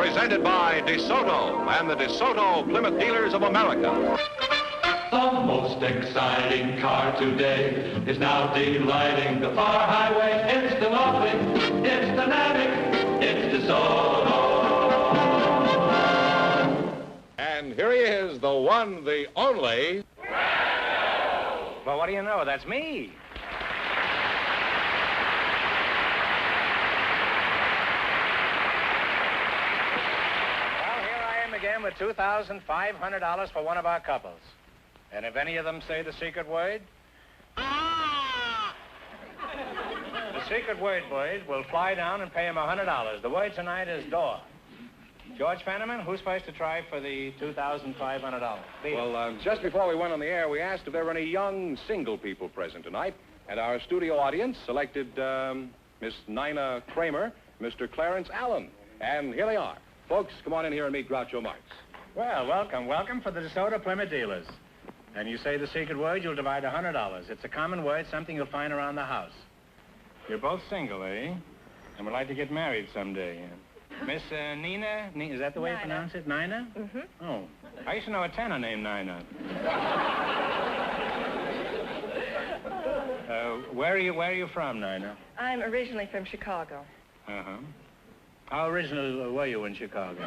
presented by DeSoto and the DeSoto Plymouth Dealers of America. The most exciting car today is now delighting the far highway. It's the Moped, it's the Navic, it's DeSoto. And here he is, the one, the only... Well, what do you know? That's me. Again with $2,500 for one of our couples. And if any of them say the secret word, the secret word, boys, will fly down and pay him $100. The word tonight is door. George Fenneman, who's supposed to try for the $2,500? Well, just before we went on the air, we asked if there were any young single people present tonight. And our studio audience selected Miss Nina Kramer, Mr. Clarence Allen. And here they are. Folks, come on in here and meet Groucho Marx. Well, welcome for the DeSoto Plymouth Dealers. And you say the secret word, you'll divide $100. It's a common word, something you'll find around the house. You're both single, eh? And would like to get married someday. Miss Nina, is that the way you pronounce it? Nina? Mm-hmm. Oh, I used to know a tenor named Nina. Where are you from, Nina? I'm originally from Chicago. Uh-huh. How original were you in Chicago?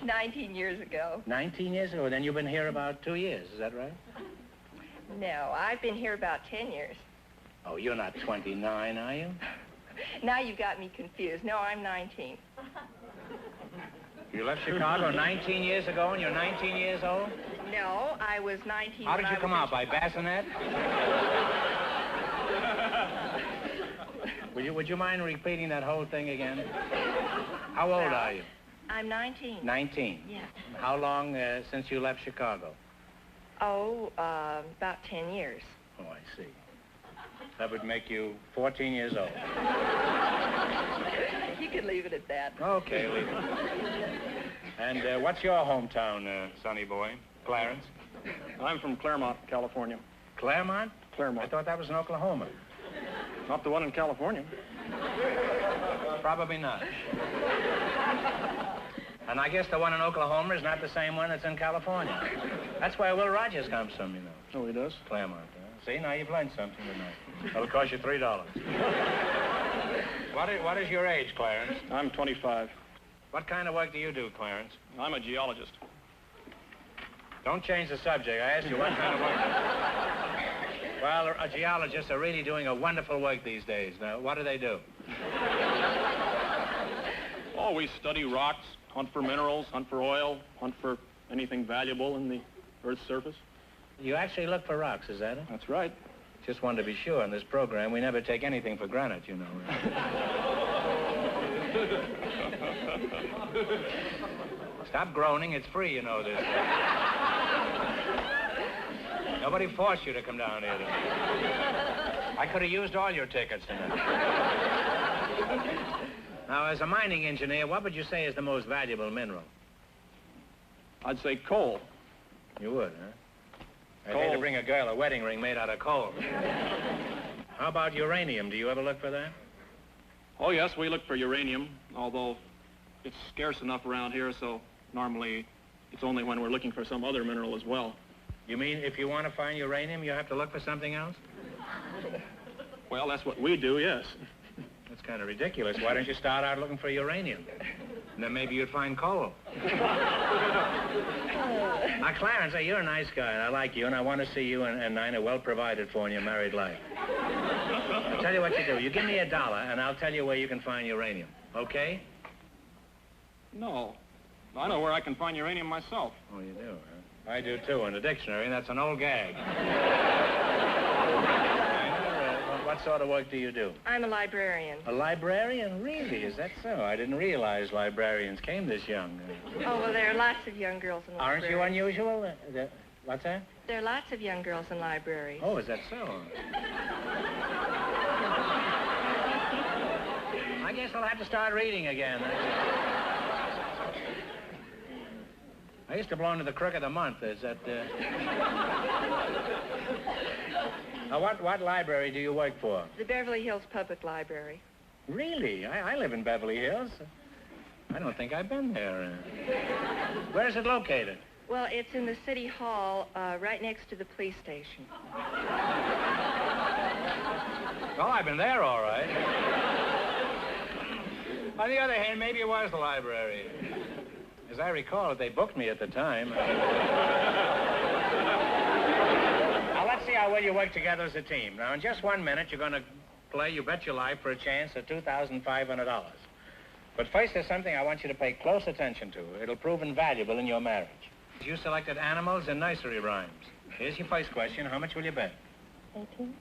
19 years ago. 19 years ago? Then you've been here about 2 years, is that right? No, I've been here about 10 years. Oh, you're not 29, are you? Now you've got me confused. No, I'm 19. You left Chicago 19 years ago and you're 19 years old? No, I was 19 How did you come out, by bassinet? Would you mind repeating that whole thing again? How old are you? I'm 19. 19? Yeah. How long since you left Chicago? Oh, about 10 years. Oh, I see. That would make you 14 years old. You could leave it at that. Okay, leave it. And what's your hometown, sonny boy? Clarence? I'm from Claremont, California. Claremont? Claremont. I thought that was in Oklahoma. Not the one in California. Probably not. And I guess the one in Oklahoma is not the same one that's in California. That's where Will Rogers comes from, you know. Oh, he does? Claremont. See, now you've learned something tonight. That'll cost you $3. What is your age, Clarence? I'm 25. What kind of work do you do, Clarence? I'm a geologist. Don't change the subject. I asked you what kind of work. Well, geologists are really doing a wonderful work these days. Now, what do they do? Oh, we study rocks, hunt for minerals, hunt for oil, hunt for anything valuable in the Earth's surface. You actually look for rocks, is that it? That's right. Just wanted to be sure. In this program, we never take anything for granted, you know. Stop groaning. It's free, you know this. Nobody forced you to come down here tonight. I could have used all your tickets tonight. Now, as a mining engineer, what would you say is the most valuable mineral? I'd say coal. You would, huh? I'd Coal. hate to bring a girl a wedding ring made out of coal. How about uranium? Do you ever look for that? Oh, yes, we look for uranium, although it's scarce enough around here, so normally it's only when we're looking for some other mineral as well. You mean if you want to find uranium, you have to look for something else? Well, that's what we do, yes. That's kind of ridiculous. Why don't you start out looking for uranium? And then maybe you'd find coal. Now, Clarence, you're a nice guy, and I like you, and I want to see you and Nina well provided for in your married life. I'll tell you what you do. You give me $1, and I'll tell you where you can find uranium. Okay? No. I know where I can find uranium myself. Oh, you do, huh? I do, too, in the dictionary, and that's an old gag. What sort of work do you do? I'm a librarian. A librarian? Really? Is that so? I didn't realize librarians came this young. Oh, well, there are lots of young girls in libraries. Aren't you unusual? What's that? There are lots of young girls in libraries. Oh, is that so? I guess I'll have to start reading again. I used to belong to the Crook of the Month. Is that, Now, what library do you work for? The Beverly Hills Public Library. Really? I live in Beverly Hills. I don't think I've been there. Where is it located? Well, it's in the city hall, right next to the police station. Well, I've been there, all right. On the other hand, maybe it was the library. As I recall it, they booked me at the time. Now, let's see how well you work together as a team. Now, in just 1 minute, you're going to play You Bet Your Life for a chance at $2,500. But first, there's something I want you to pay close attention to. It'll prove invaluable in your marriage. You selected animals and nursery rhymes. Here's your first question. How much will you bet? 18.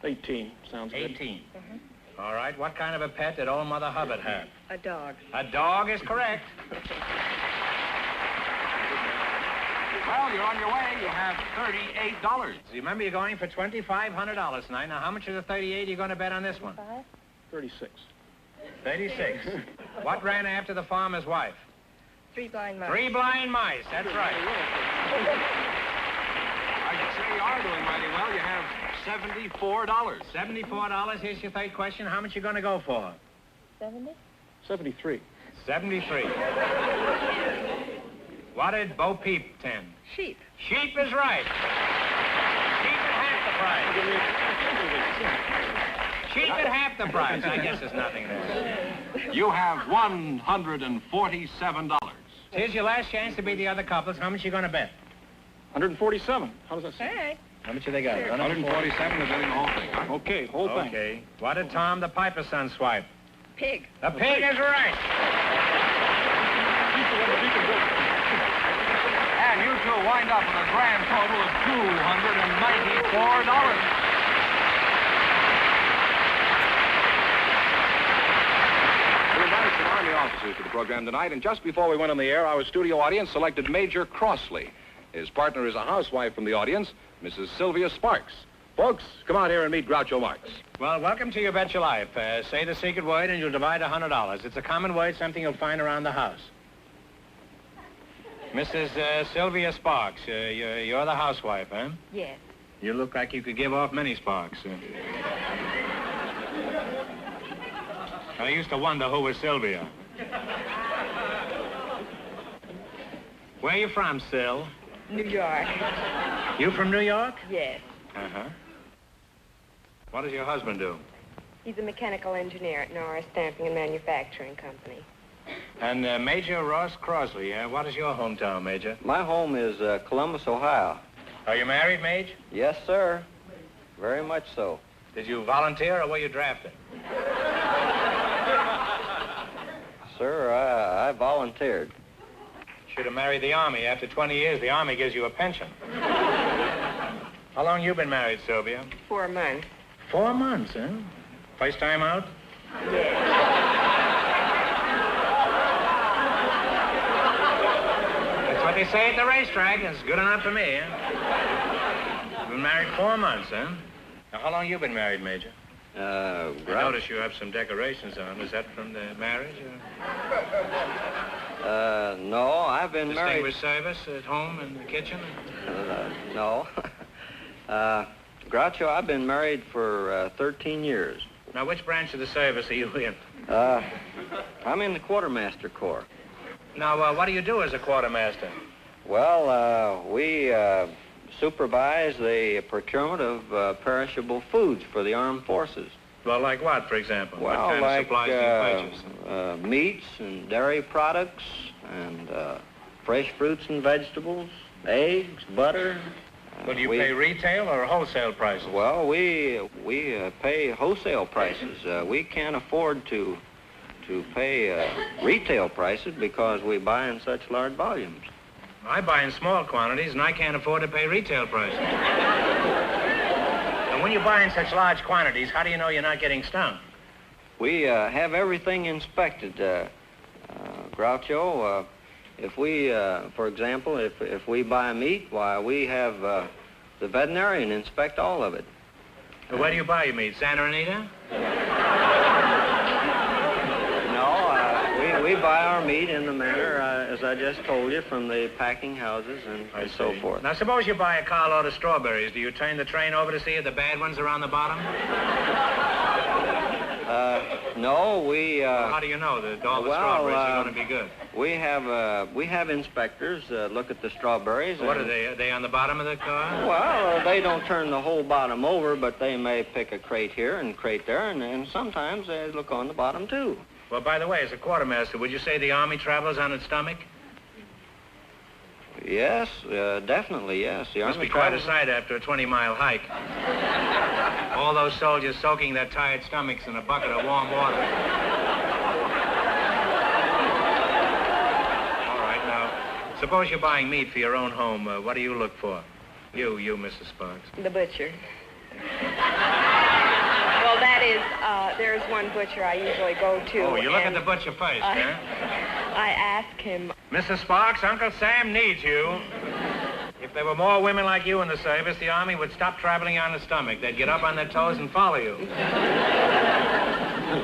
18. Sounds good. 18. All right. What kind of a pet did old Mother Hubbard have? A dog. A dog is correct. Well, you're on your way. You have $38. Remember, you're going for $2,500 tonight. Now, how much of the 38 are you going to bet on this one? 5. 36. 36. What ran after the farmer's wife? 3 blind mice. 3 blind mice. That's right. I should say you are doing mighty well. You have $74. $74. Here's your third question. How much you going to go for? 70. 73. 73. What did Bo Peep tend? Sheep. Sheep is right. Sheep at half the price. Sheep at half the price. I guess there's nothing there. You have $147. Here's your last chance to beat the other couples. How much you going to bet? 147. How does that All sound? right. How much have they got? 147 is betting the whole thing, huh? Okay, whole thing. Okay. What did Tom the Piper's son swipe? Pig. The pig is right. And you two wind up with a grand total of $294. We invited some Army officers to the program tonight, and just before we went on the air, our studio audience selected Major Crossley. His partner is a housewife from the audience, Mrs. Sylvia Sparks. Folks, come out here and meet Groucho Marx. Well, welcome to You Bet Your Life. Say the secret word and you'll divide $100. It's a common word, something you'll find around the house. Mrs. Sylvia Sparks, you're the housewife, huh? Yes. You look like you could give off many sparks. I used to wonder who was Sylvia. Where you from, Syl? New York. You from New York? Yes. Uh-huh. What does your husband do? He's a mechanical engineer at Norris Stamping and Manufacturing Company. And Major Ross Crosley, what is your hometown, Major? My home is Columbus, Ohio. Are you married, Maj? Yes, sir. Very much so. Did you volunteer or were you drafted? Sir, I volunteered. Should have married the Army. After 20 years, the Army gives you a pension. How long you been married, Sylvia? 4 months. 4 months, huh? First time out? Yes. That's what they say at the racetrack. It's good enough for me, huh? You've been married 4 months, huh? Now, how long you been married, Major? I notice you have some decorations on. Was that from the marriage? Or? No, I've been married. Distinguished service at home in the kitchen? No. Groucho, I've been married for 13 years. Now, which branch of the service are you in? I'm in the Quartermaster Corps. Now, what do you do as a quartermaster? Well, we supervise the procurement of perishable foods for the armed forces. Well, like what, for example? Well, what kind like of supplies do you purchase? Meats and dairy products and fresh fruits and vegetables, eggs, butter. Well, do you pay retail or wholesale prices? Well, we pay wholesale prices. We can't afford to pay retail prices because we buy in such large volumes. I buy in small quantities, and I can't afford to pay retail prices. And when you buy in such large quantities, how do you know you're not getting stung? We have everything inspected, Groucho. If we, for example, if we buy meat, why, we have the veterinarian inspect all of it. Well, where do you buy your meat? Santa Anita? No, we buy our meat in the manner, as I just told you, from the packing houses and so forth. Now, suppose you buy a carload of strawberries. Do you turn the train over to see if the bad ones are on the bottom? No, we... How do you know that all the strawberries are going to be good? We have inspectors look at the strawberries. What are they? Are they on the bottom of the car? Well, they don't turn the whole bottom over, but they may pick a crate here and crate there, and sometimes they look on the bottom, too. Well, by the way, as a quartermaster, would you say the Army travels on its stomach? Yes, definitely, yes. The Must Army be quite a travels... sight after a 20-mile hike. All those soldiers soaking their tired stomachs in a bucket of warm water. All right, now, suppose you're buying meat for your own home. What do you look for? You, Mrs. Sparks. The butcher. Well, that is, there's one butcher I usually go to. Oh, you look at the butcher first, huh? I ask him. Mrs. Sparks, Uncle Sam needs you. If there were more women like you in the service, the Army would stop traveling on the stomach. They'd get up on their toes and follow you.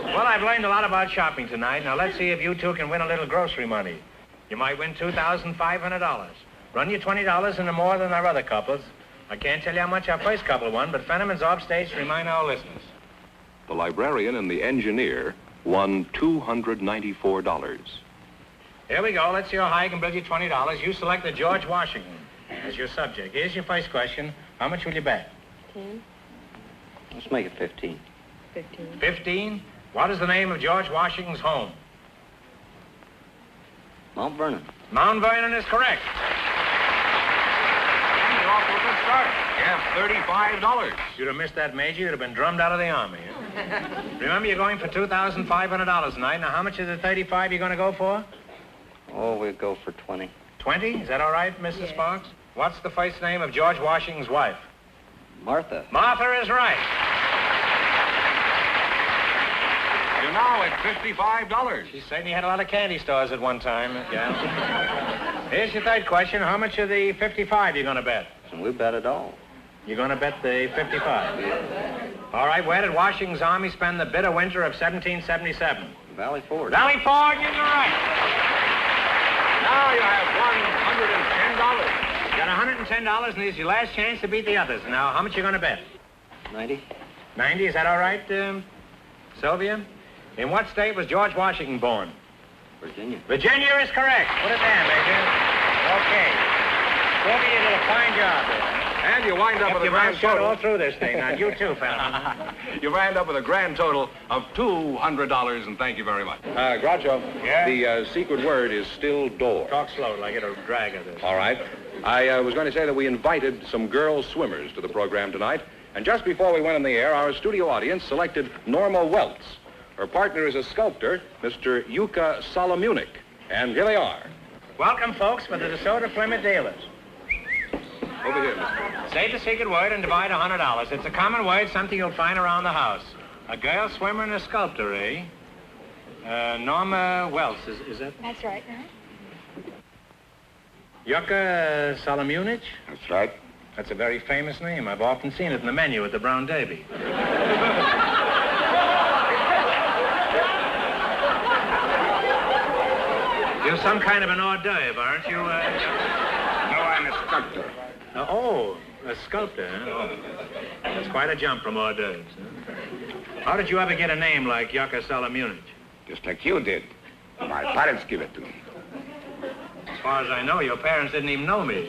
Well, I've learned a lot about shopping tonight. Now, let's see if you two can win a little grocery money. You might win $2,500. Run you $20 into more than our other couples. I can't tell you how much our first couple won, but Fenneman's offstage to remind our listeners. The librarian and the engineer won $294. Here we go. Let's see how high I can build you $20. You select the George Washington as your subject. Here's your first question. How much will you bet? 15. Let's make it 15. 15. 15? What is the name of George Washington's home? Mount Vernon. Mount Vernon is correct. And you're off to a good start. You have $35. You'd have missed that, Major. You'd have been drummed out of the Army. Huh? Remember, you're going for $2,500 tonight. Now, how much of the 35 you're going to go for? Oh, we'll go for 20. 20? Is that all right, Mrs. Sparks? What's the first name of George Washington's wife? Martha. Martha is right. You're now at $55. She certainly had a lot of candy stores at one time, yeah. Here's your third question. How much of the 55 you going to bet? And we bet it all. You're going to bet the 55? All right, where did Washington's army spend the bitter winter of 1777? Valley Forge. Valley Forge is right. Now you have $110. You got $110, and this is your last chance to beat the others. Now, how much you going to bet? 90. 90, is that all right, Sylvia? In what state was George Washington born? Virginia. Virginia is correct. Put it there, Major. Okay. Sylvia, you did a fine job there. And you wind up with a grand shot all total. through this thing. Now, you too, Fenneman. You wind up with a grand total of $200, and thank you very much. Groucho, Yeah? the secret word is still door. Talk slow, like it'll drag of this. All right. I was going to say that we invited some girl swimmers to the program tonight, and just before we went on the air, our studio audience selected Norma Weltz. Her partner is a sculptor, Mr. Yuka Solomunik. And here they are. Welcome, folks, for the DeSoto Plymouth dealers. Over here, Mr. Say the secret word and divide $100. It's a common word, something you'll find around the house. A girl swimmer and a sculptor, eh? Norma Wells, is that? That's right. Yuka Solomunik? That's right. That's a very famous name. I've often seen it in the menu at the Brown Derby. You're some kind of an hors d'oeuvre, aren't you? No, I'm a sculptor. A sculptor, huh? Oh. That's quite a jump from hors d'oeuvres, huh? How did you ever get a name like Yuka Solomunik? Just like you did. My parents give it to me. As far as I know, your parents didn't even know me.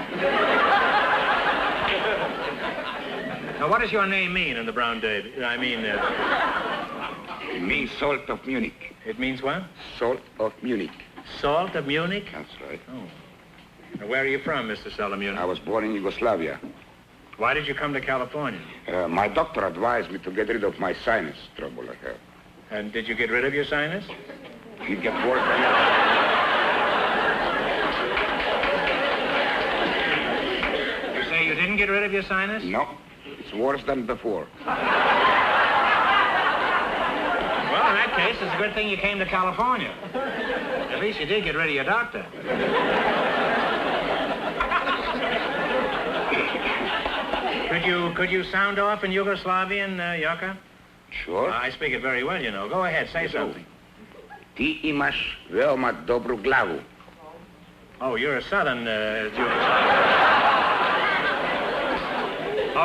Now, what does your name mean in the Brown Derby? It means salt of Munich. It means what? Salt of Munich. Salt of Munich? That's right. Oh. Now, where are you from, Mr. Solomunik? I was born in Yugoslavia. Why did you come to California? My doctor advised me to get rid of my sinus trouble I have. And did you get rid of your sinus? It gets worse than ever. You say you didn't get rid of your sinus? No, it's worse than before. Well, in that case, it's a good thing you came to California. At least you did get rid of your doctor. Could you sound off in Yugoslavian, Yuka? Sure. I speak it very well, you know. Go ahead, say something. Ti imaš veoma dobru glavu. Oh, you're a southern Yugoslavian.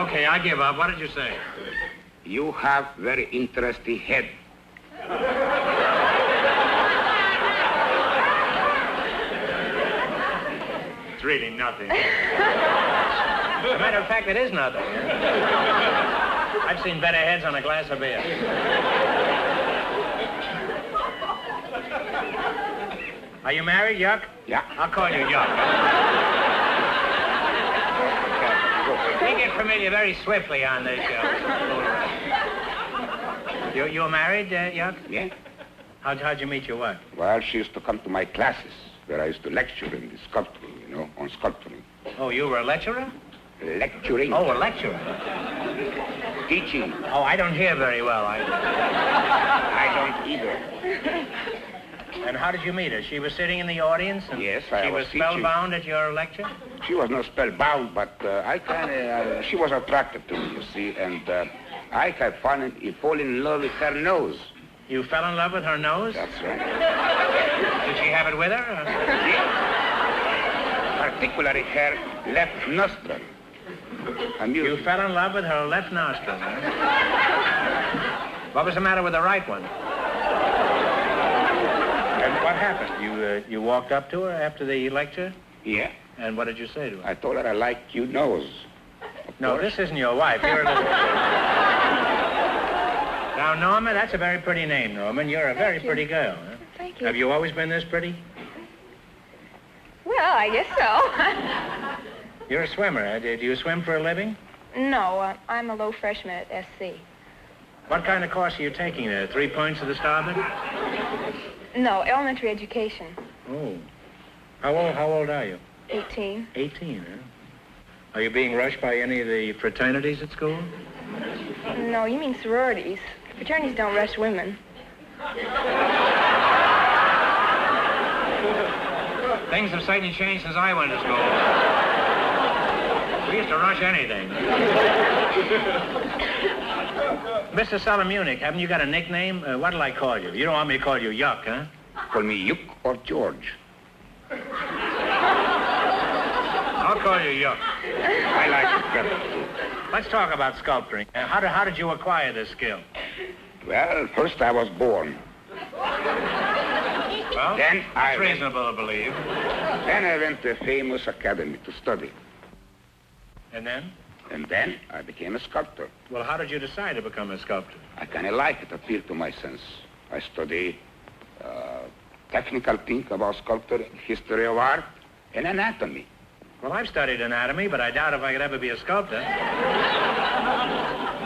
Okay, I give up. What did you say? You have very interesting head. It's really nothing. As a matter of fact, it is nothing. I've seen better heads on a glass of beer. Are you married, Yuck? Yeah. I'll call you Yuck. We get familiar very swiftly on this show. You were married, Yuck? Yeah. How'd you meet your wife? Well, she used to come to my classes where I used to lecture in the sculpturing, you know, on sculpturing. Oh, you were a lecturer? Lecturing. Oh, a lecturer. Teaching. Oh, I don't hear very well. I don't either. And how did you meet her? She was sitting in the audience? And Yes, she was teaching. spellbound at your lecture? She was not spellbound, but she was attracted to me, you see, and I have fallen in love with her nose. You fell in love with her nose? That's right. Did she have it with her? Yeah. Particularly her left nostril. You fell in love with her left nostril, huh? What was the matter with the right one? And what happened? You walked up to her after the lecture? Yeah. And what did you say to her? I told her I like your nose. No, this isn't your wife. You're a little... Now, Norma, that's a very pretty name, Norman. You're a very pretty girl. Huh? Thank you. Have you always been this pretty? Well, I guess so. You're a swimmer. Huh? Do you swim for a living? No, I'm a low freshman at SC. What kind of course are you taking there? 3 points to the starboard? No, elementary education. Oh. How old are you? 18. 18, huh? Are you being rushed by any of the fraternities at school? No, you mean sororities. Fraternities don't rush women. Things have certainly changed since I went to school. We used to rush anything. Mr. Solomunic, haven't you got a nickname? What'll I call you? You don't want me to call you Yuck, huh? Call me Yuck or George. I'll call you Yuck. I like it better. Let's talk about sculpturing. How did you acquire this skill? Well, first I was born. Well, Then that's reasonable to believe. Then I went to a famous academy to study. And then? And then I became a sculptor. Well, how did you decide to become a sculptor? I kind of like it, appealed to my sense. I study technical thing about sculpture, history of art, and anatomy. Well, I've studied anatomy, but I doubt if I could ever be a sculptor.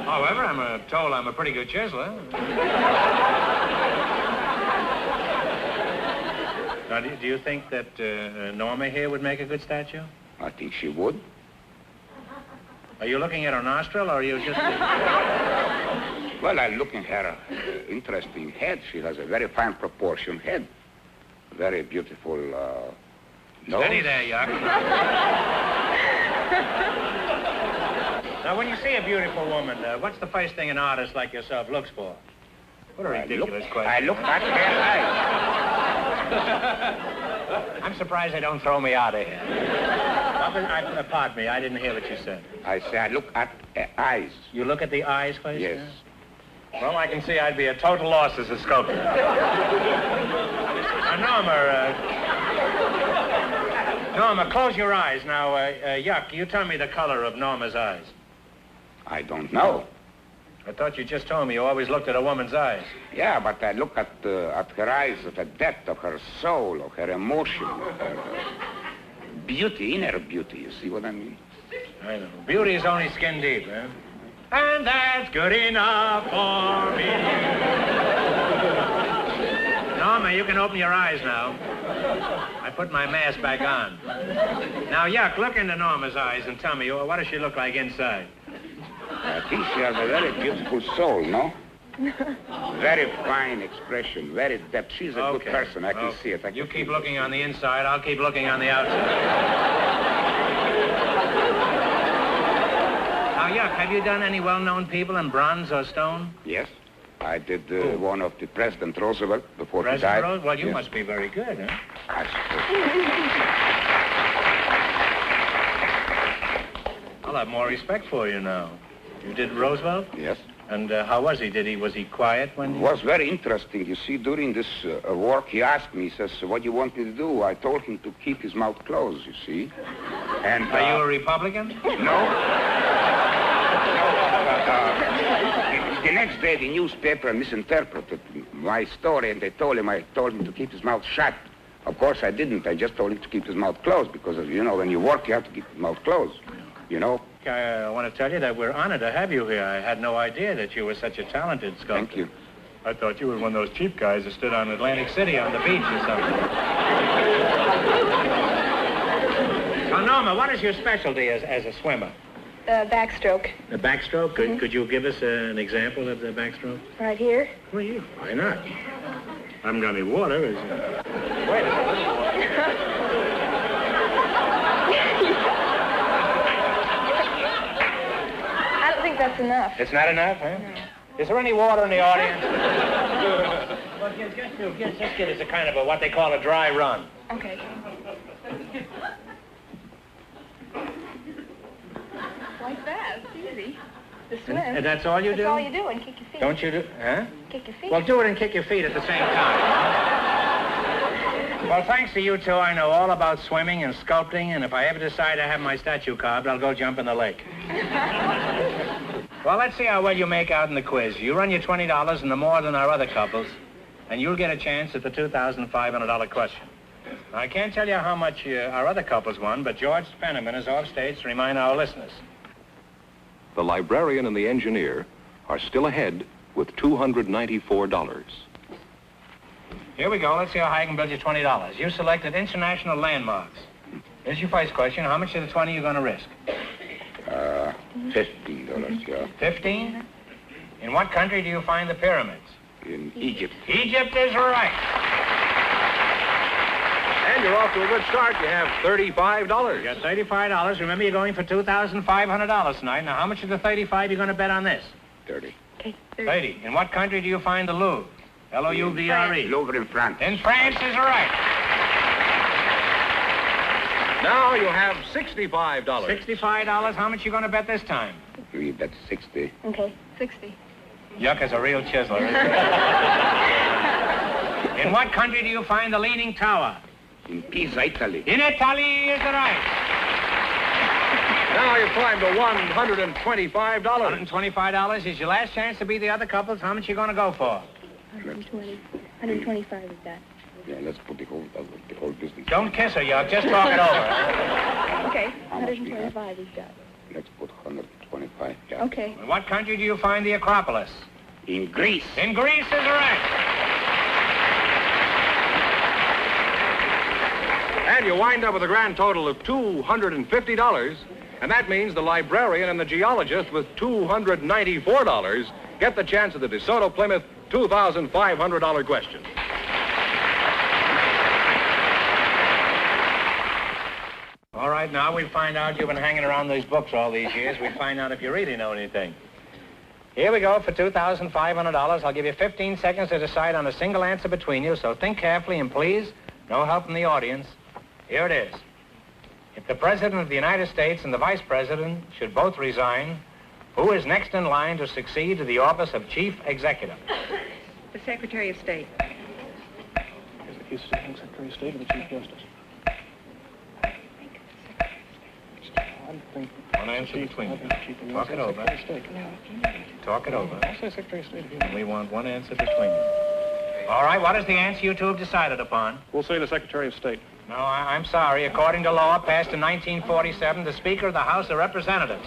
However, I'm told I'm a pretty good chiseler. Now, do you think that Norma here would make a good statue? I think she would. Are you looking at her nostril, or are you just... Well, I'm looking at her interesting head. She has a very fine proportion head. Very beautiful nose. Steady there, Yuck. Now, when you see a beautiful woman, what's the first thing an artist like yourself looks for? What a ridiculous question. I look at her eyes. I'm surprised they don't throw me out of here. Pardon me, I didn't hear what you said. I say I look at her eyes. You look at the eyes first? Yes. Well, I can see I'd be a total loss as a sculptor. Now, Norma, close your eyes. Now, Yuck, you tell me the color of Norma's eyes. I don't know. I thought you just told me you always looked at a woman's eyes. Yeah, but I look at her eyes, at the depth of her soul, of her emotion, of her beauty, inner beauty. You see what I mean? I know. Beauty is only skin deep, huh? And that's good enough for me. Norma, you can open your eyes now. I put my mask back on. Now, Yuck, look into Norma's eyes and tell me, what does she look like inside? I think she has a very beautiful soul, no? Very fine expression, very depth. She's a good person. I can see it. You keep looking on the inside, I'll keep looking on the outside. Now, Yuck, have you done any well-known people in bronze or stone? Yes. I did one of the President Roosevelt before he died. President Roosevelt? Well, you must be very good, huh? I suppose. I'll have more respect for you now. You did Roosevelt? Yes. And how was he? Was he quiet when... It was very interesting. You see, during this work, he asked me, he says, what do you want me to do? I told him to keep his mouth closed, you see. And, Are you a Republican? No. The next day, the newspaper misinterpreted my story, and I told him to keep his mouth shut. Of course, I didn't. I just told him to keep his mouth closed because, you know, when you work, you have to keep your mouth closed, you know. I want to tell you that we're honored to have you here. I had no idea that you were such a talented sculptor. Thank you. I thought you were one of those cheap guys that stood on Atlantic City on the beach or something. So, Norma, what is your specialty as a swimmer? Backstroke. The backstroke? Could you give us an example of the backstroke? Right here. Well, yeah, why not? I haven't got any water. Wait a I don't think that's enough. It's not enough, huh? No. Is there any water in the audience? Well, just get us a kind of what they call a dry run. Okay. Like that. It's easy. The swim. And that's all you do? That's all you do, and kick your feet. Don't you do? Huh? Kick your feet. Well, do it and kick your feet at the same time. Well, thanks to you two, I know all about swimming and sculpting, and if I ever decide to have my statue carved, I'll go jump in the lake. Well, let's see how well you make out in the quiz. You run your $20 and the more than our other couples, and you'll get a chance at the $2,500 question. Now, I can't tell you how much our other couples won, but George Spenneman is off stage to remind our listeners. The librarian and the engineer are still ahead with $294. Here we go. Let's see how high I can build you $20. You selected international landmarks. Here's your first question. How much of the 20 are you going to risk? $15, yeah. 15? In what country do you find the pyramids? In Egypt. Egypt is right. And you're off to a good start. You have $35. You got $35. Remember, you're going for $2,500 tonight. Now, how much of the 35 you going to bet on this? 30. Okay. 30. In what country do you find the Louvre? L-O-U-V-R-E. Louvre in France. In France is right. Now you have $65. $65. How much you going to bet this time? We bet 60. Okay. 60. Yuck is a real chiseler, isn't it? In what country do you find the Leaning Tower? In Pisa, Italy. In Italy is right. Now you've climbed to $125. $125 is your last chance to beat the other couples. How much you going to go for? 120. 125 is that. Yeah, let's put the whole business. Don't kiss her, Yuck. Just talk it over. Okay. How much we 125 is that. Let's put 125, yeah. Okay. In what country do you find the Acropolis? In Greece. In Greece is right. And you wind up with a grand total of $250. And that means the librarian and the geologist with $294 get the chance at the DeSoto Plymouth $2,500 question. All right, now we'll find out. You've been hanging around these books all these years. We'll find out if you really know anything. Here we go for $2,500. I'll give you 15 seconds to decide on a single answer between you, so think carefully and please, no help from the audience. Here it is. If the President of the United States and the Vice President should both resign, who is next in line to succeed to the office of Chief Executive? The Secretary of State. He's Secretary of State or the Chief Justice? I think... One answer between you. Talk it over. Talk it over. I'll say Secretary of State. We want one answer between you. All right, what is the answer you two have decided upon? We'll say the Secretary of State. No, I'm sorry. According to law passed in 1947, the Speaker of the House of Representatives.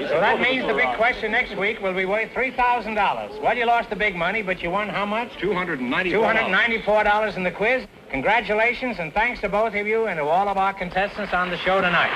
So that means the big question next week will be worth $3,000. Well, you lost the big money, but you won how much? $294. $294 in the quiz. Congratulations, and thanks to both of you and to all of our contestants on the show tonight.